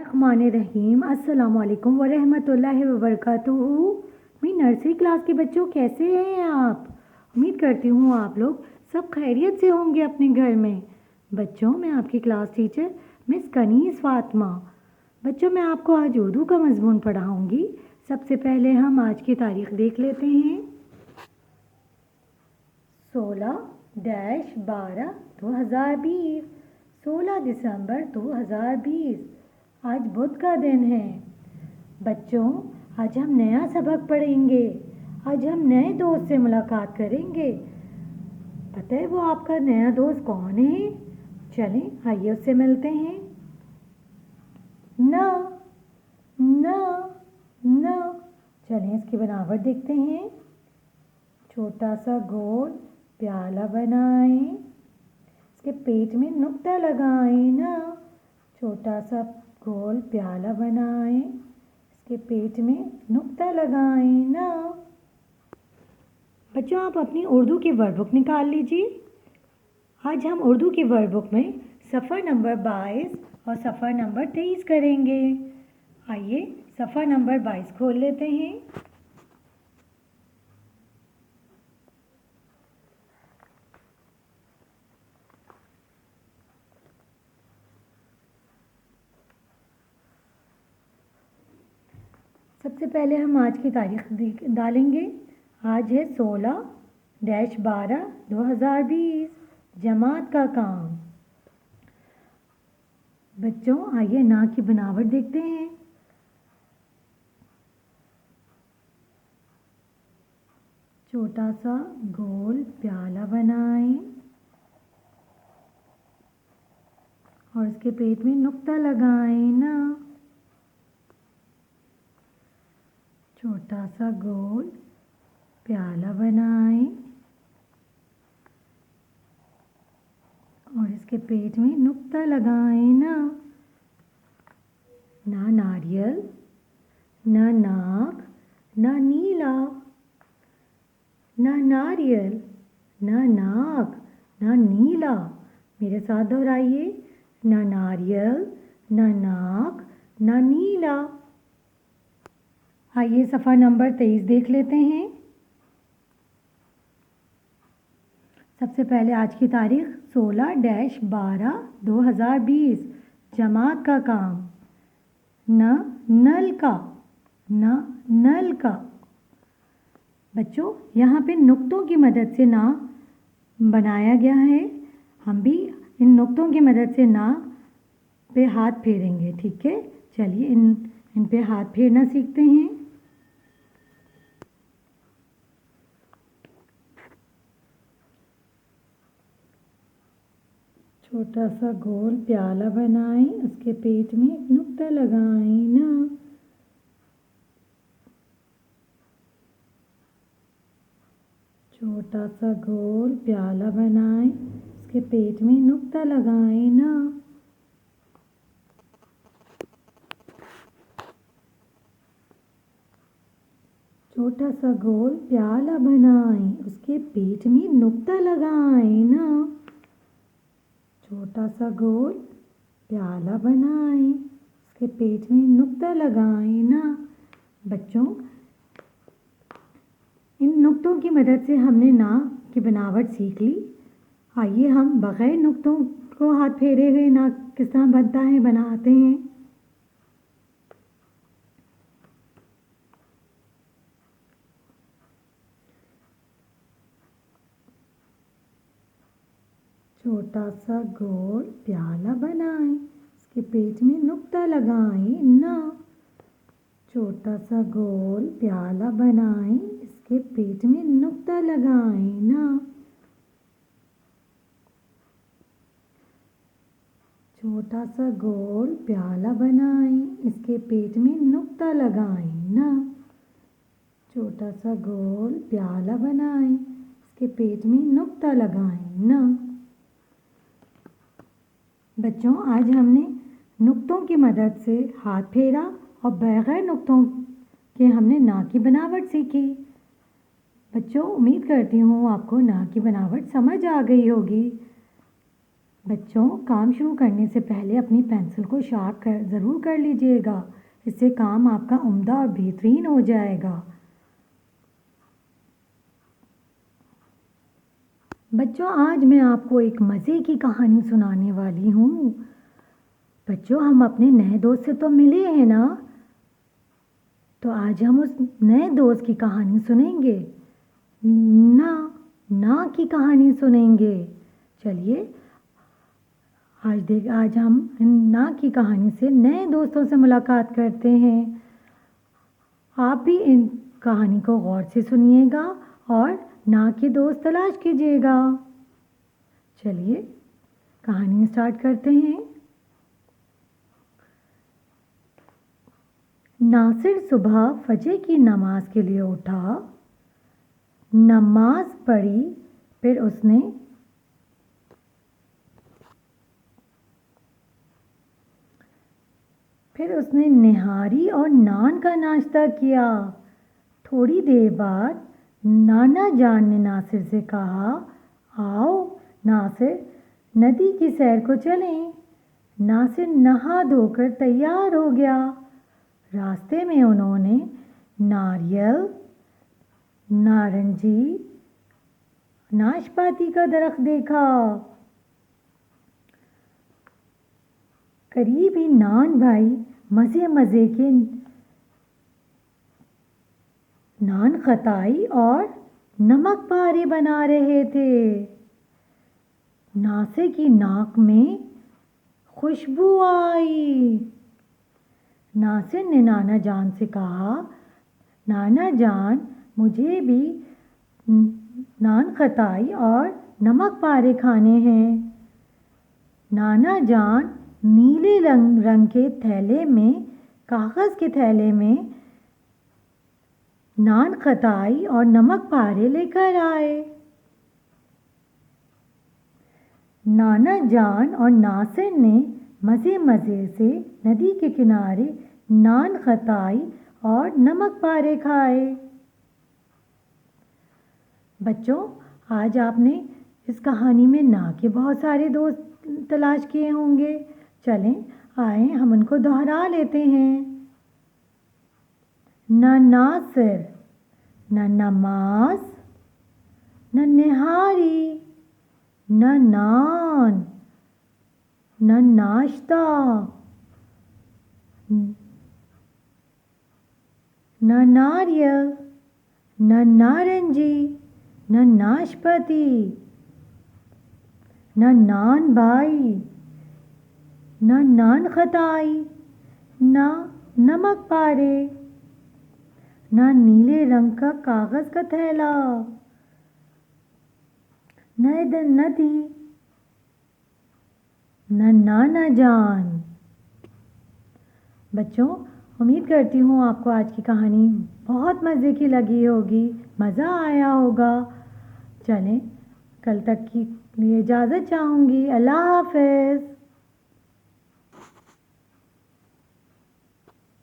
रहीम अस्सलाम वालेकुम वरहमतुल्लाहि वबरकातुहू। मेरी नर्सरी क्लास के बच्चों, कैसे हैं आप? उम्मीद करती हूँ आप लोग सब खैरियत से होंगे अपने घर में। बच्चों, मैं आपकी class teacher miss Kaneez Fatima. बच्चों, मैं आपको आज उर्दू का मज़मून पढ़ाऊँगी। सबसे पहले हम आज की तारीख़ देख लेते हैं। 16-12-2020 16 दिसंबर 2020 आज बुध का दिन है। बच्चों, आज हम नया सबक पढ़ेंगे। आज हम नए दोस्त से मुलाकात करेंगे। पता है वो आपका नया दोस्त कौन है? चलें आइए उससे मिलते हैं। न न न चलें इसकी बनावट देखते हैं। छोटा सा गोल प्याला बनाएं, इसके पेट में नुक्ता लगाएं ना। छोटा सा गोल प्याला बनाएं, इसके पेट में नुक्ता लगाएं ना। बच्चों, आप अपनी उर्दू की वर्कबुक निकाल लीजिए। आज हम उर्दू की वर्कबुक में सफ़र नंबर 22 और सफ़र नंबर 23 करेंगे। आइए सफ़र नंबर 22 खोल लेते हैं। सबसे पहले हम आज की तारीख डालेंगे। आज है 16-12-2020 जमात का काम। बच्चों, आइए ना की बनावट देखते हैं। छोटा सा गोल प्याला बनाएं और इसके पेट में नुक्ता लगाएं ना। छोटा सा गोल प्याला बनाएं और इसके पेट में नुक्ता लगाएं ना। ना नारियल, ना नाक, ना नीला। ना नारियल, ना नाक, ना नीला। मेरे साथ दोहराइए। ना नारियल, ना नाक, ना नीला। आइए सफ़र नंबर 23 देख लेते हैं। सबसे पहले आज की तारीख 16-12-2020 जमात का काम। न नल का, न नल का। बच्चों, यहाँ पे नुक्तों की मदद से ना बनाया गया है। हम भी इन नुक्तों की मदद से ना पे हाथ फेरेंगे, ठीक है? चलिए इन पे हाथ फेरना सीखते हैं। छोटा सा गोल प्याला बनाएं, उसके पेट में एक नुक्ता लगाएं ना। छोटा सा गोल प्याला बनाएं, उसके पेट में नुक्ता लगाएं ना। छोटा सा गोल प्याला बनाएं, उसके पेट में नुक्ता लगाएं ना। छोटा सा गोल प्याला बनाएं, उसके पेट में नुक्ता लगाएं ना। बच्चों, इन नुक्तों की मदद से हमने ना की बनावट सीख ली। आइए हम बग़ैर नुक्तों को हाथ फेरे हुए ना किस तरह बनता है बनाते हैं। छोटा सा गोल प्याला बनाएं, इसके पेट में नुक्ता लगाएं ना। छोटा सा गोल प्याला बनाएं, इसके पेट में नुक्ता लगाएं ना। छोटा सा गोल प्याला बनाएं, इसके पेट में नुक्ता लगाएं ना। छोटा सा गोल प्याला बनाएं, इसके पेट में नुक्ता लगाएं ना। बच्चों, आज हमने नुक्तों की मदद से हाथ फेरा और बगैर नुक्तों के हमने ना की बनावट सीखी। बच्चों, उम्मीद करती हूँ आपको ना की बनावट समझ आ गई होगी। बच्चों, काम शुरू करने से पहले अपनी पेंसिल को शार्प ज़रूर कर लीजिएगा। इससे काम आपका उम्दा और बेहतरीन हो जाएगा। बच्चों, आज मैं आपको एक मज़े की कहानी सुनाने वाली हूँ। बच्चों, हम अपने नए दोस्त से तो मिले हैं ना, तो आज हम उस नए दोस्त की कहानी सुनेंगे। ना की कहानी सुनेंगे। चलिए, आज हम ना की कहानी से नए दोस्तों से मुलाकात करते हैं। आप भी इन कहानी को गौर से सुनिएगा और ना के दोस्त तलाश कीजिएगा। चलिए, कहानी स्टार्ट करते हैं। नासिर सुबह फजर की नमाज के लिए उठा। नमाज पढ़ी, फिर उसने निहारी और नान का नाश्ता किया। थोड़ी देर बाद नाना जान ने नासिर से कहा, आओ नासिर, नदी की सैर को चलें। नासिर नहा धोकर तैयार हो गया। रास्ते में उन्होंने नारियल, नारंगी, नाशपाती का दरख्त देखा। करीब ही नान भाई मज़े मज़े के नान खताई और नमक पारे बना रहे थे। नासिर की नाक में खुशबू आई। नासिर ने नाना जान से कहा, नाना जान, मुझे भी नान खताई और नमक पारे खाने हैं। नाना जान नीले रंग के थैले में, कागज़ के थैले में नान खताई और नमक पारे लेकर आए। नाना जान और नासिर ने मज़े मज़े से नदी के किनारे नान खताई और नमक पारे खाए। बच्चों, आज आपने इस कहानी में ना के बहुत सारे दोस्त तलाश किए होंगे। चलें, आए हम उनको दोहरा लेते हैं। न नासिर, न नमाज, न निहारी, न नान, न नाश्ता, न नारियल, न नारंगी, न नाशपाती, न नान भाई, न नान खताई, न नमक पारे, न नीले रंग का कागज़ का थैला, न नदी, न नाना जान। बच्चों, उम्मीद करती हूँ आपको आज की कहानी बहुत मज़े की लगी होगी, मज़ा आया होगा। चलें, कल तक की लिए इजाज़त चाहूँगी। अल्लाह हाफ़िज़।